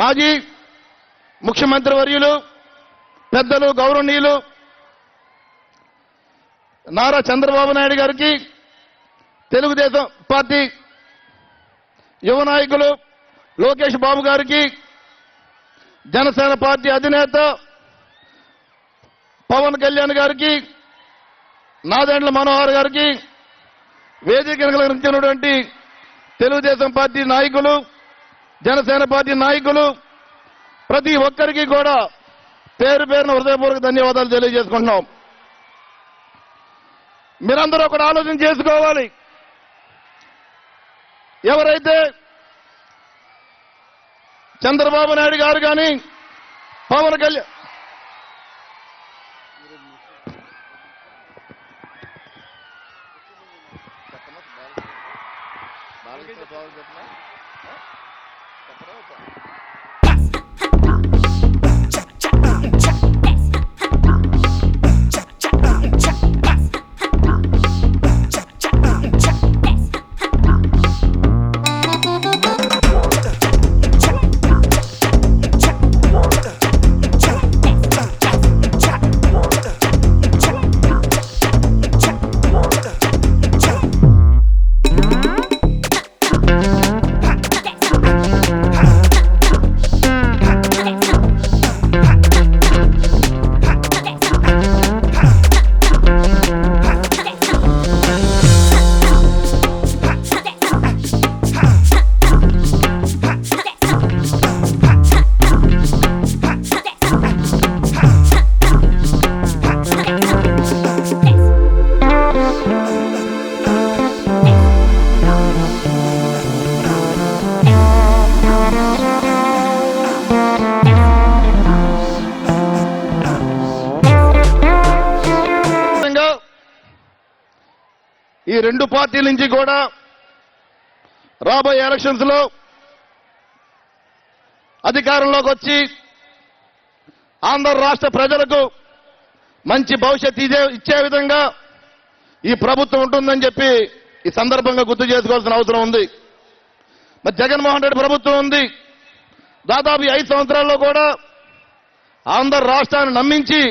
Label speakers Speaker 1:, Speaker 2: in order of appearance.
Speaker 1: మాజీ ముఖ్యమంత్రి వర్యులు పెద్దలు గౌరవనీయులు నారా చంద్రబాబు నాయుడు గారికి, తెలుగుదేశం పార్టీ యువ నాయకులు లోకేష్ బాబు గారికి, జనసేన పార్టీ అధినేత పవన్ కళ్యాణ్ గారికి, నాదెండ్ల మనోహర్ గారికి, వేదికను అలంకరించినటువంటి తెలుగుదేశం పార్టీ నాయకులు, జనసేన పార్టీ నాయకులు ప్రతి ఒక్కరికి కూడా పేరు పేరున హృదయపూర్వక ధన్యవాదాలు తెలియజేసుకుంటున్నాం. మీరందరూ ఒకటి ఆలోచన చేసుకోవాలి. ఎవరైతే చంద్రబాబు నాయుడు గారు కానీ పవన్ కళ్యాణ్ ఈ రెండు పార్టీల నుంచి కూడా రాబోయే ఎలక్షన్స్ లో అధికారంలోకి వచ్చి ఆంధ్ర రాష్ట్ర ప్రజలకు మంచి భవిష్యత్తు ఇచ్చే విధంగా ఈ ప్రభుత్వం ఉంటుందని చెప్పి ఈ సందర్భంగా గుర్తు చేసుకోవాల్సిన అవసరం ఉంది. మరి జగన్మోహన్ రెడ్డి ప్రభుత్వం ఉంది. దాదాపు 5 సంవత్సరాల్లో కూడా ఆంధ్ర రాష్ట్రాన్ని నమ్మించి